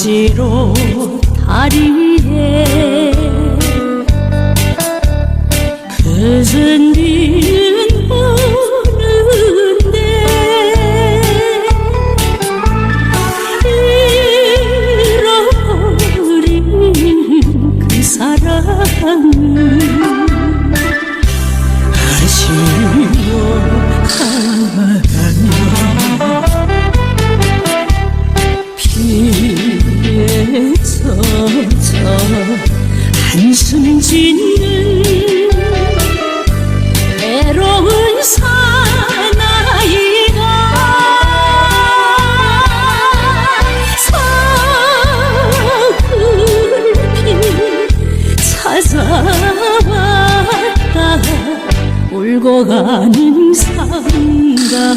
삼각지로 다리에 그슨 비는 오는데 잃어버린 그 사랑을 아쉬워하며 비에 젖어 한숨 짓는 외로운 사나이가 서글피 찾아왔다 울고 가는 삼각지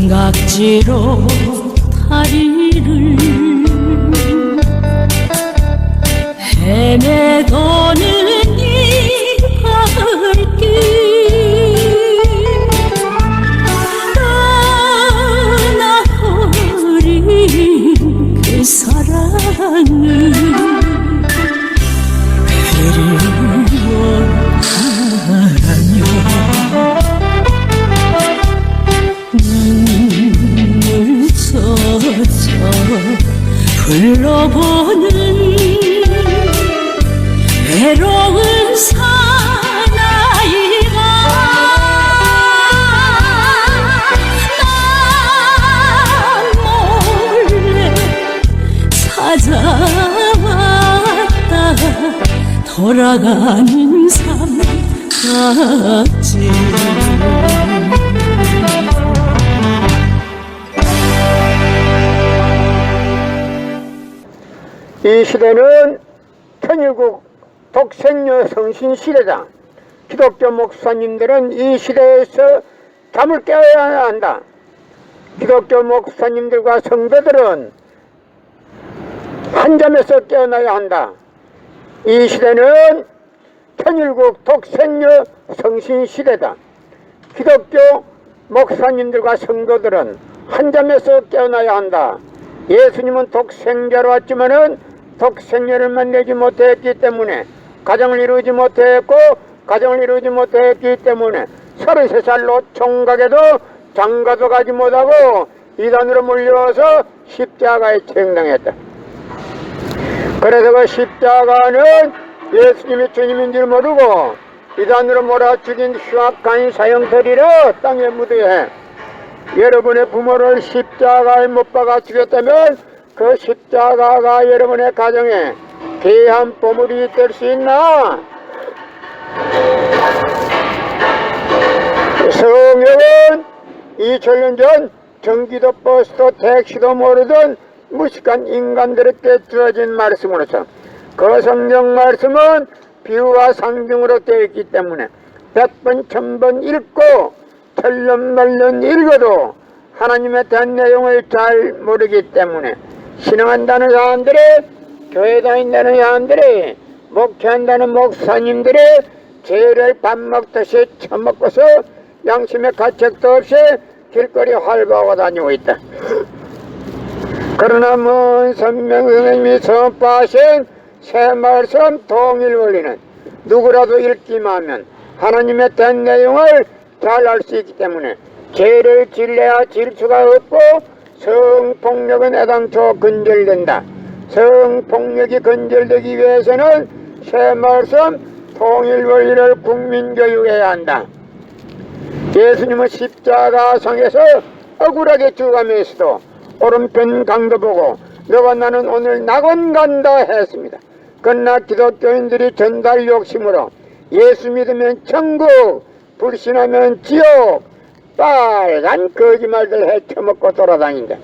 삼각지로 다리를 헤매도는 이 발길 떠나버린 그 사랑을 그리워하며 눈물 젖어 불러보는 외로운 사나이가 난 몰래 찾아왔다 돌아가는 삼각지 이 시대는 천일국 독생녀 성신 시대다. 기독교 목사님들은 이 시대에서 잠을 깨어야 한다. 기독교 목사님들과 성도들은 한 잠에서 깨어나야 한다. 이 시대는 천일국 독생녀 성신 시대다. 기독교 목사님들과 성도들은 한 잠에서 깨어나야 한다. 예수님은 독생자로 왔지만은 독생녀를 만나지 못했기 때문에 가정을 이루지 못했고 가정을 이루지 못했기 때문에 33살로 총각에도 장가도 가지 못하고 이단으로 몰려와서 십자가에 처형당했다. 그래서 그 십자가는 예수님이 주님인 줄 모르고 이단으로 몰아 죽인 흉악한 사형터리를 땅에 묻어야 해. 여러분의 부모를 십자가에 못 박아 죽였다면 그 십자가가 여러분의 가정에 귀한 보물이 될 수 있나? 성경은 2000년 전 전기도 버스도 택시도 모르던 무식한 인간들에게 주어진 말씀으로서 그 성경 말씀은 비유와 상징으로 되어 있기 때문에 100번 1000번 읽고 철름말름 읽어도 하나님에 대한 내용을 잘 모르기 때문에 신앙한다는 사람들이 교회 다닌다는 사람들이 목회한다는 목사님들이 죄를 밥 먹듯이 처먹고서 양심의 가책도 없이 길거리 활보하고 다니고 있다. 그러나 먼 선명 선생님이 선포하신 새 말씀 통일 원리는 누구라도 읽기만 하면 하나님에 대한 내용을 잘 알 수 있기 때문에 죄를 질려야 질 수가 없고 성폭력은 애당초 근절된다. 성폭력이 근절되기 위해서는 새 말씀 통일 원리를 국민교육해야 한다. 예수님은 십자가상에서 억울하게 죽어가면서도 오른편 강도 보고 너와 나는 오늘 낙원 간다 했습니다. 그러나 기독교인들이 전달 욕심으로 예수 믿으면 천국, 불신하면 지옥, 빨간 거짓말들 헤쳐먹고 돌아다닌다.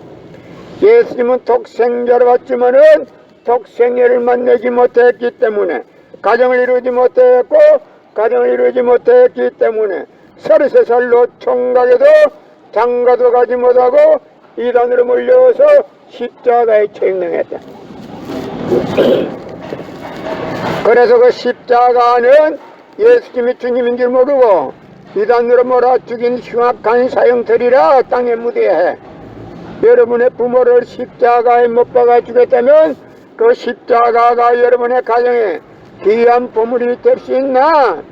예수님은 독생자로 왔지만은 독생녀를 만나지 못했기 때문에 가정을 이루지 못했고 가정을 이루지 못했기 때문에 33살로 총각에도 장가도 가지 못하고 이단으로 몰려서 십자가에 책명했다. 그래서 그 십자가는 예수님이 주님인 줄 모르고 이단으로 몰아 죽인 흉악한 사형들이라 땅에 묻어야 해. 여러분의 부모를 십자가에 못 박아 주겠다면 그 십자가가 여러분의 가정에 귀한 보물이 될 수 있나?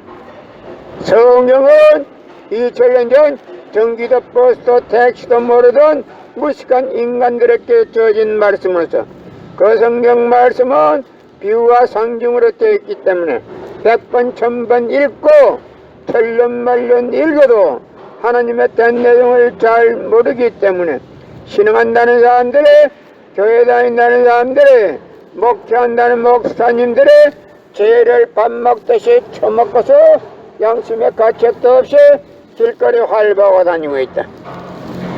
성경은 2000년 전 전기도 버스도 택시도 모르던 무식한 인간들에게 주어진 말씀으로서 그 성경 말씀은 비유와 상징으로 되어 있기 때문에 100번 1000번 읽고 틀린 말론 읽어도 하나님의 된 내용을 잘 모르기 때문에 신앙한다는 사람들의 교회 다닌다는 사람들의 목회한다는 목사님들의 죄를 밥 먹듯이 처먹고서 양심의 가책도 없이 길거리 활보하고 다니고 있다.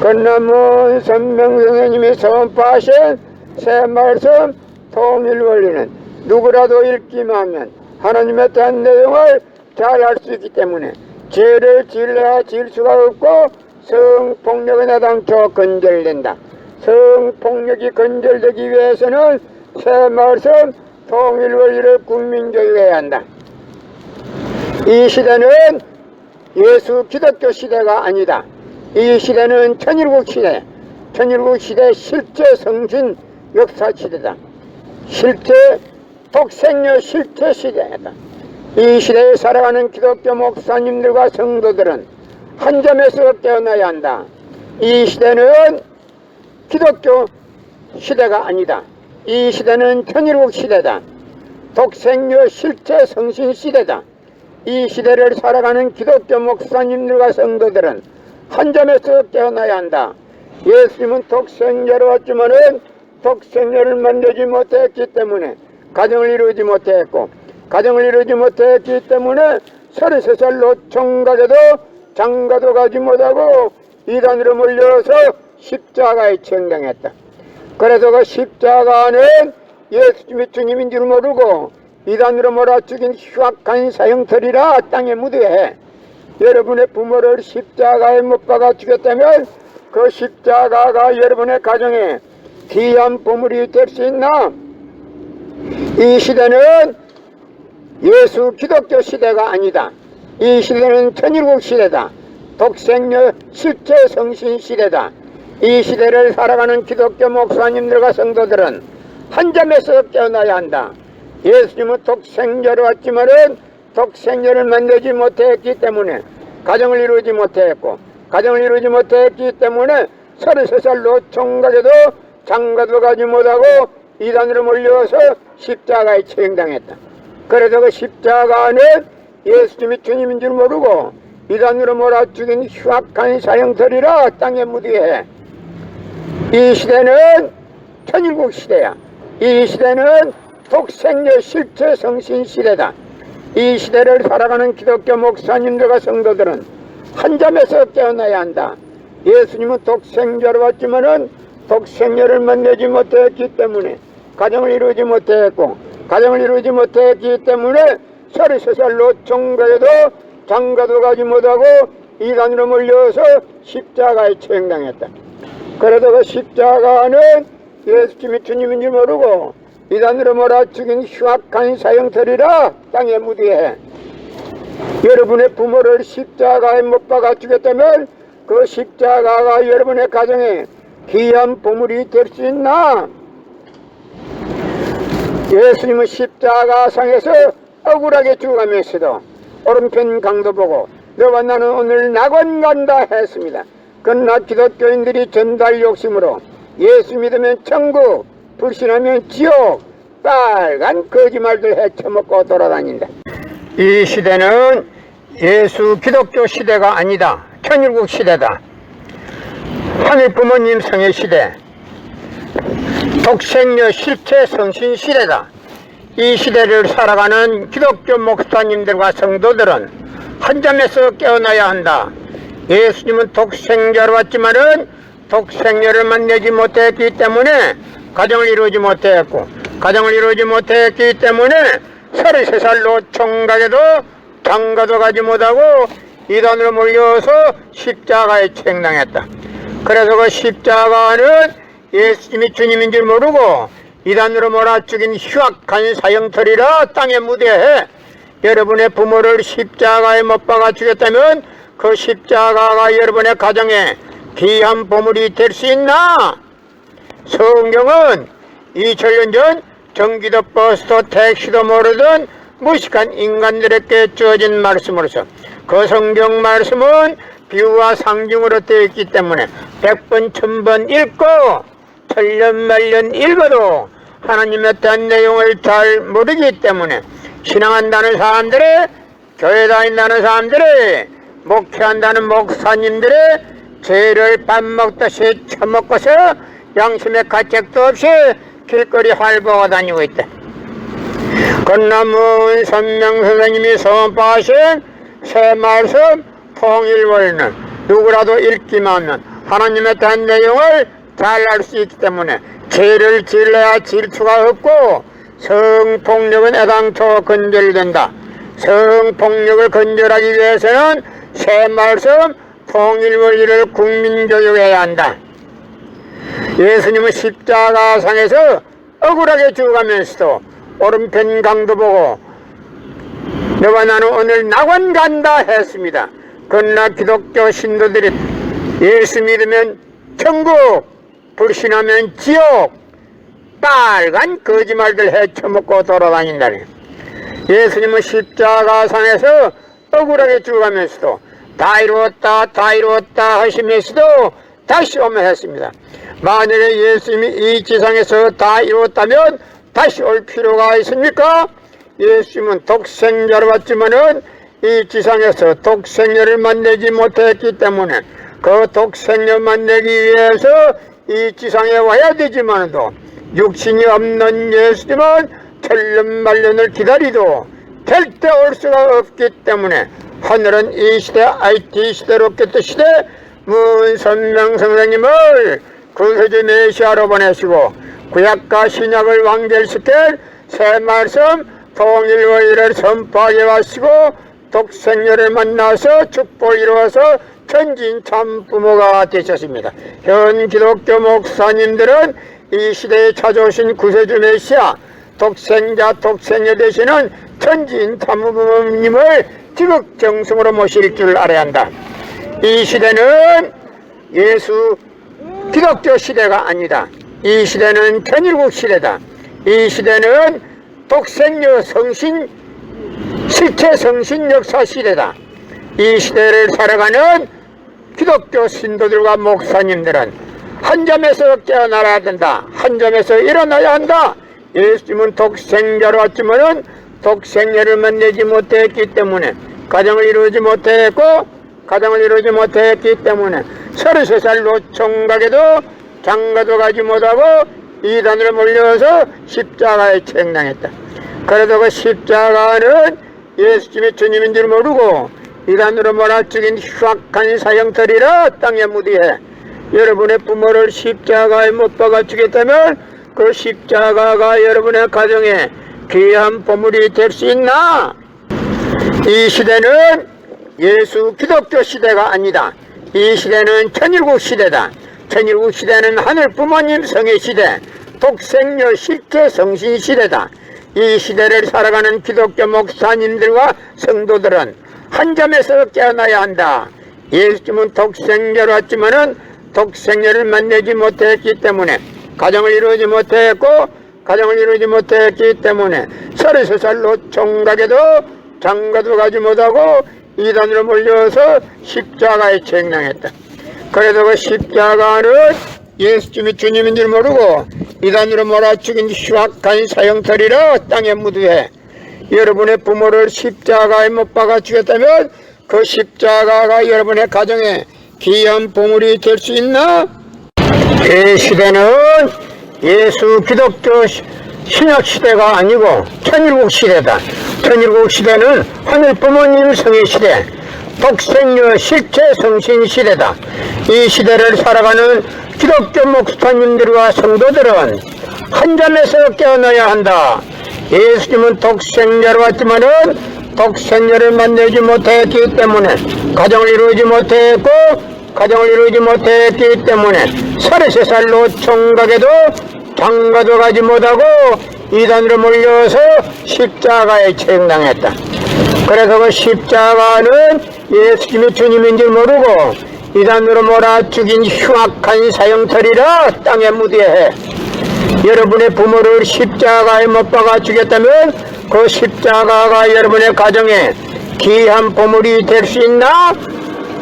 건너문 선명 선생님이 선포하신 새 말씀 통일 원리는 누구라도 읽기만 하면 하나님의 된 내용을 잘 알 수 있기 때문에 죄를 지으려 지을 수가 없고 성폭력은 애당초 건절된다. 성폭력이 건절되기 위해서는 새 말씀 통일 원리를 국민교육해야 한다. 이 시대는 예수 기독교 시대가 아니다. 이 시대는 천일국 시대, 천일국 시대 실제 성신 역사 시대다. 실제 독생녀 실제 시대다. 이 시대에 살아가는 기독교 목사님들과 성도들은 한 점에서 깨어나야 한다. 이 시대는 기독교 시대가 아니다. 이 시대는 천일국 시대다. 독생녀 실제 성신 시대다. 이 시대를 살아가는 기독교 목사님들과 성도들은 한 점에서 깨어나야 한다. 예수님은 독생녀로 왔지만은 독생녀를 만들지 못했기 때문에 가정을 이루지 못했고, 가정을 이루지 못했기 때문에 33살 노총각에도 장가도 가지 못하고 이단으로 몰려서 십자가에 청당했다. 그래서 그 십자가는 예수님이 주님인 줄 모르고 이단으로 몰아 죽인 흉악한 사형들이라 땅에 묻어야 해. 여러분의 부모를 십자가에 못 박아 죽였다면 그 십자가가 여러분의 가정에 귀한 보물이 될 수 있나? 이 시대는 예수 기독교 시대가 아니다. 이 시대는 천일국 시대다. 독생녀 실제 성신 시대다. 이 시대를 살아가는 기독교 목사님들과 성도들은 한 점에서 깨어나야 한다. 예수님은 독생녀로 왔지만은 독생녀를 만들지 못했기 때문에 가정을 이루지 못했고, 가정을 이루지 못했기 때문에 33살 노총각에도 장가도 가지 못하고 이단으로 몰려서 십자가에 처형당했다. 그래서 그 십자가는 예수님이 주님인 줄 모르고 이단으로 몰아 죽인 흉악한 사형들이라 땅에 묻어야 해. 이 시대는 천일국 시대야. 이 시대는 독생녀 실제 성신 시대다. 이 시대를 살아가는 기독교 목사님들과 성도들은 한 점에서 깨어나야 한다. 예수님은 독생자로 왔지만은 독생녀를 만나지 못했기 때문에 가정을 이루지 못했고, 가정을 이루지 못했기 때문에 33살 노총각에도 장가도 가지 못하고 이단으로 몰려서 십자가에 처형당했다. 그래도 그 십자가는 예수님이 주님인 줄 모르고 이단으로 몰아 죽인 흉악한 사형들이라 땅에 묻어야 해. 여러분의 부모를 십자가에 못 박아 죽였다면 그 십자가가 여러분의 가정에 귀한 보물이 될 수 있나? 예수님은 십자가상에서 억울하게 죽어가면서도 오른편 강도 보고 너와 나는 오늘 낙원 간다 했습니다. 그러나 기독교인들이 전달 욕심으로 예수 믿으면 천국, 불신하면 지옥, 빨간 거짓말들 헤쳐먹고 돌아다닌다. 이 시대는 예수 기독교 시대가 아니다. 천일국 시대다. 하늘 부모님 성의 시대, 독생녀 실체 성신 시대다. 이 시대를 살아가는 기독교 목사님들과 성도들은 한 점에서 깨어나야 한다. 예수님은 독생자로 왔지만은 독생녀를 만나지 못했기 때문에 가정을 이루지 못했고, 가정을 이루지 못했기 때문에 33살 노총각에도 장가도 가지 못하고 이단으로 몰려서 십자가에 책망했다. 그래서 그 십자가는 예수님이 주님인 줄 모르고 이단으로 몰아 죽인 흉악한 사형터리라 땅의 무대에 여러분의 부모를 십자가에 못 박아 죽였다면 그 십자가가 여러분의 가정에 귀한 보물이 될 수 있나? 성경은 2000년 전 전기도 버스도 택시도 모르던 무식한 인간들에게 주어진 말씀으로서 그 성경 말씀은 비유와 상징으로 되어 있기 때문에 100번 1000번 읽고 천년 만년 읽어도 하나님에 대한 내용을 잘 모르기 때문에 신앙한다는 사람들의, 교회 다닌다는 사람들의, 목회한다는 목사님들의 죄를 밥 먹듯이 처먹고서 양심의 가책도 없이 길거리 활보하고 다니고 있다. 건남은 선명 선생님이 선포하신 새 말씀 통일원리는 누구라도 읽기만 하면 하나님에 대한 내용을 잘 알 수 있기 때문에 죄를 질러야 질투가 없고 성폭력은 애당초 건절된다. 성폭력을 건절하기 위해서는 새 말씀 통일원리를 국민교육해야 한다. 예수님은 십자가상에서 억울하게 죽어가면서도 오른편 강도 보고 너와 나는 오늘 낙원 간다 했습니다. 그러나 기독교 신도들이 예수 믿으면 천국, 불신하면 지옥, 빨간 거짓말들 헤쳐먹고 돌아다닌다니. 예수님은 십자가상에서 억울하게 죽어가면서도 다 이루었다 다 이루었다 하시면서도 다시 오면 했습니다. 만약에 예수님이 이 지상에서 다 이루었다면 다시 올 필요가 있습니까? 예수님은 독생자로 왔지만은 이 지상에서 독생자를 만나지 못했기 때문에 그 독생자 만나기 위해서 이 지상에 와야 되지만도 육신이 없는 예수님은 천년만년을 기다리도 될 때 올 수가 없기 때문에 하늘은 이 시대 IT 시대로 깼던 시대 문선명 선생님을 구세주 메시아로 보내시고 구약과 신약을 완결시킬 새 말씀 통일원리를 선포하게 하시고 독생녀를 만나서 축복 이루어서 천진 참 부모가 되셨습니다. 현 기독교 목사님들은 이 시대에 찾아오신 구세주 메시아 독생자 독생녀 되시는 천진 참 부모님을 지극정성으로 모실 줄 알아야 한다. 이 시대는 예수 기독교 시대가 아니다. 이 시대는 천일국 시대다. 이 시대는 독생녀 성신 실체 성신 역사 시대다. 이 시대를 살아가는 기독교 신도들과 목사님들은 한 점에서 깨어나야 된다. 한 점에서 일어나야 한다. 예수님은 독생자로 왔지만은 독생녀를 만나지 못했기 때문에 가정을 이루지 못했고 가정을 이루지 못했기 때문에 33살 노총각에도 장가도 가지 못하고 이단으로 몰려서 십자가에 책망했다. 그래도 그 십자가는 예수님이 주님인 줄 모르고 이단으로 몰아 죽인 흉악한 사형터리라 땅의 무디에 여러분의 부모를 십자가에 못 박아 죽였다면 그 십자가가 여러분의 가정에 귀한 보물이 될 수 있나? 이 시대는 예수 기독교 시대가 아니다. 이 시대는 천일국 시대다. 천일국 시대는 하늘 부모님 성의 시대, 독생녀 실제 성신 시대다. 이 시대를 살아가는 기독교 목사님들과 성도들은 한 점에서 깨어나야 한다. 예수님은 독생자로 왔지만은 독생녀를 만나지 못했기 때문에 가정을 이루지 못했고 가정을 이루지 못했기 때문에 33살 노총각에도 장가도 가지 못하고 이단으로 몰려서 십자가에 책망했다. 그래도 그 십자가는 예수님이 주님인 줄 모르고 이단으로 몰아 죽인 흉악한 사형터리라 땅의 무드에 여러분의 부모를 십자가에 못 박아 죽였다면 그 십자가가 여러분의 가정에 귀한 보물이 될 수 있나? 이 시대는 예수 기독교 신약 시대가 아니고 천일국 시대다. 천일국 시대는 하늘 부모님 성의 시대, 독생녀 실체 성신 시대다. 이 시대를 살아가는 기독교 목사님들과 성도들은 한 점에서 깨어나야 한다. 예수님은 독생자로 왔지만은 독생녀를 만들지 못했기 때문에 가정을 이루지 못했고 가정을 이루지 못했기 때문에 33살로 총각에도 장가도 가지 못하고 이단으로 몰려서 십자가에 처형당했다. 그래서 그 십자가는 예수님이 주님인 줄 모르고 이단으로 몰아 죽인 흉악한 사형털이라 땅에 무대해 여러분의 부모를 십자가에 못 박아 죽였다면 그 십자가가 여러분의 가정에 귀한 보물이 될 수 있나?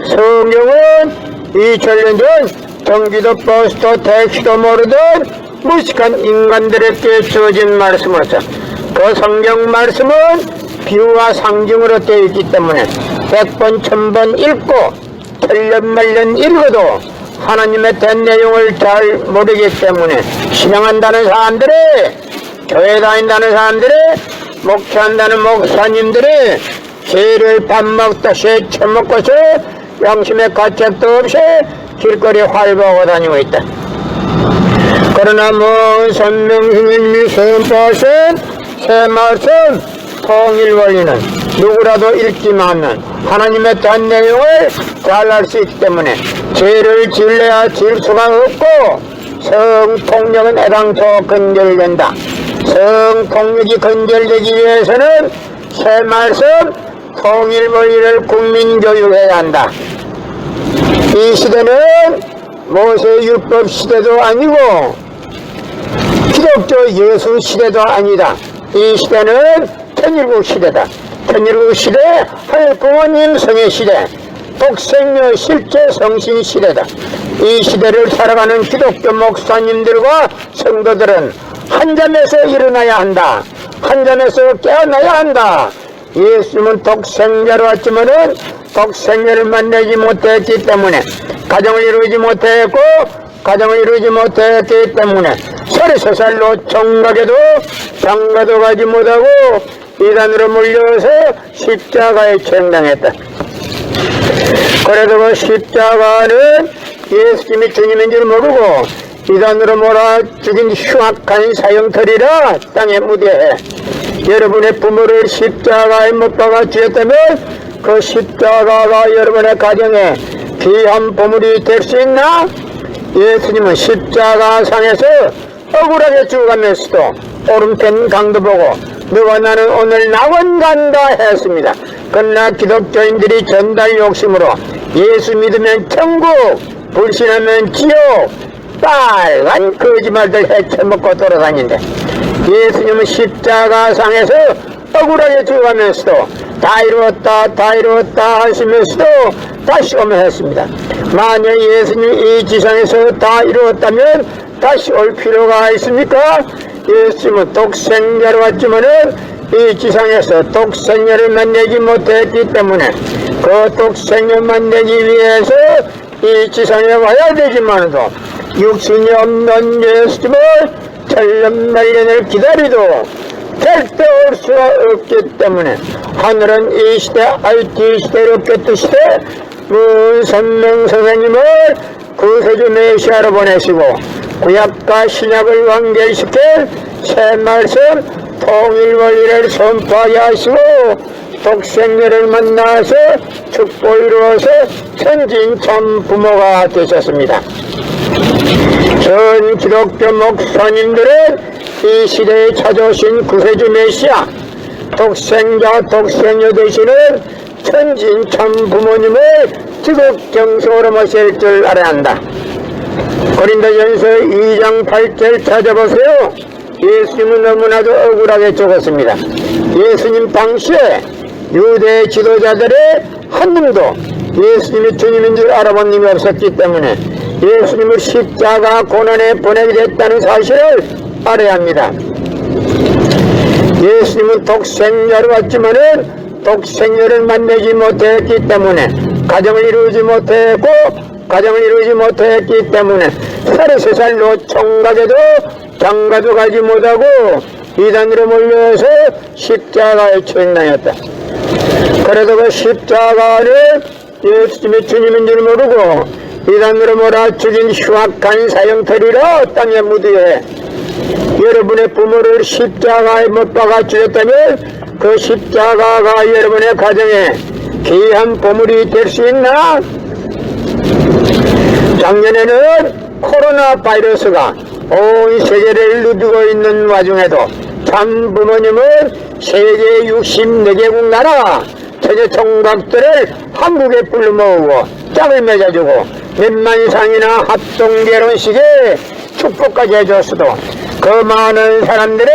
성경은 2000년 전 경기도 버스도 택시도 모르던 무식한 인간들에게 주어진 말씀으로서 그 성경 말씀은 비유와 상징으로 되어 있기 때문에 100번 1000번 읽고 틀린 말년 읽어도 하나님의 된 내용을 잘 모르기 때문에 신앙한다는 사람들이 교회 다닌다는 사람들이 목회한다는 목사님들이 죄를 밥 먹듯이 처먹고서 양심의 가책도 없이 길거리 활보하고 다니고 있다. 그러나 먼 선명스님이 선포하신 새 말씀 통일 원리는 누구라도 읽기만 하면 하나님의 단 내용을 잘 알 수 있기 때문에 죄를 지을래야 지을 수가 없고 성폭력은 애당초 근절된다. 성폭력이 근절되기 위해서는 새 말씀 통일 원리를 국민교육해야 한다. 이 시대는 모세 율법 시대도 아니고 기독교 예수 시대도 아니다. 이 시대는 천일국 시대다. 천일국 시대 하늘 부모님 성의 시대, 독생녀 실제 성신 시대다. 이 시대를 살아가는 기독교 목사님들과 성도들은 한 잠에서 일어나야 한다. 한 잠에서 깨어나야 한다. 예수님은 독생자로 왔지만은 독생자를 만나지 못했기 때문에 가정을 이루지 못했고 가정을 이루지 못했기 때문에 33살로 총각에도 장가도 가지 못하고 이단으로 몰려서 십자가에 처형당했다. 그래도 그 십자가는 예수님이 주님인 줄 모르고 이단으로 몰아 죽인 흉악한 사형털이라 땅에 무대해 여러분의 부모를 십자가에 못 박아 죽였다면 그 십자가가 여러분의 가정에 귀한 보물이 될 수 있나? 예수님은 십자가상에서 억울하게 죽어가면서도 오른편 강도 보고 너와 나는 오늘 낙원 간다 했습니다. 그러나 기독교인들이 전달 욕심으로 예수 믿으면 천국, 불신하면 지옥, 빨간 거짓말들 헤쳐먹고 돌아다닌대. 예수님은 십자가상에서 억울하게 죽어가면서도 다 이루었다 하시면서도 다시 오면 했습니다. 만약 예수님이 이 지상에서 다 이루었다면 다시 올 필요가 있습니까? 예수님은 독생자로 왔지만은 이 지상에서 독생자를 만나지 못했기 때문에 그 독생자 만나기 위해서 이 지상에 와야 되지만도 육신이 없는 예수님을 천년만년을 기다리도 절대 올 수가 없기 때문에 하늘은 이 시대 IT 시대로 꿰뜨시되 문선명 선생님을 구세주 메시아로 보내시고 구약과 신약을 완결시킨 새 말씀 통일 원리를 선포하게 하시고 독생녀를 만나서 축복을 이루어서 천진참 부모가 되셨습니다. 전 기독교 목사님들은 이 시대에 찾아오신 구세주 메시아 독생자 독생녀 되시는 천진참 부모님을 지극정성으로 모실 줄 알아야 한다. 고린도전서 2장 8절 찾아보세요. 예수님은 너무나도 억울하게 죽었습니다. 예수님 당시에 유대 지도자들의 한 놈도 예수님이 주님인 줄 알아본 놈이 없었기 때문에 예수님을 십자가 고난에 보내게 됐다는 사실을 알아야 합니다. 예수님은 독생자로 왔지만은 독생녀를 만나지 못했기 때문에 가정을 이루지 못했고 가정을 이루지 못했기 때문에 33살로 총각에도 장가도 가지 못하고 이단으로 몰려서 십자가에 처형당했다. 그래도 그 십자가는 예수님이 주님인 줄 모르고 이단으로 몰아 죽인 흉악한 사형털이라 땅에 묻어해 여러분의 부모를 십자가에 못 박아 죽였다면 그 십자가가 여러분의 가정에 귀한 보물이 될 수 있나? 작년에는 코로나 바이러스가 온 세계를 누비고 있는 와중에도 참 부모님은 세계 64개국 나라 천재 총각들을 한국에 불러 모으고 짝을 맺어주고 몇만 이상이나 합동 결혼식에 축복까지 해줬어도 그 많은 사람들의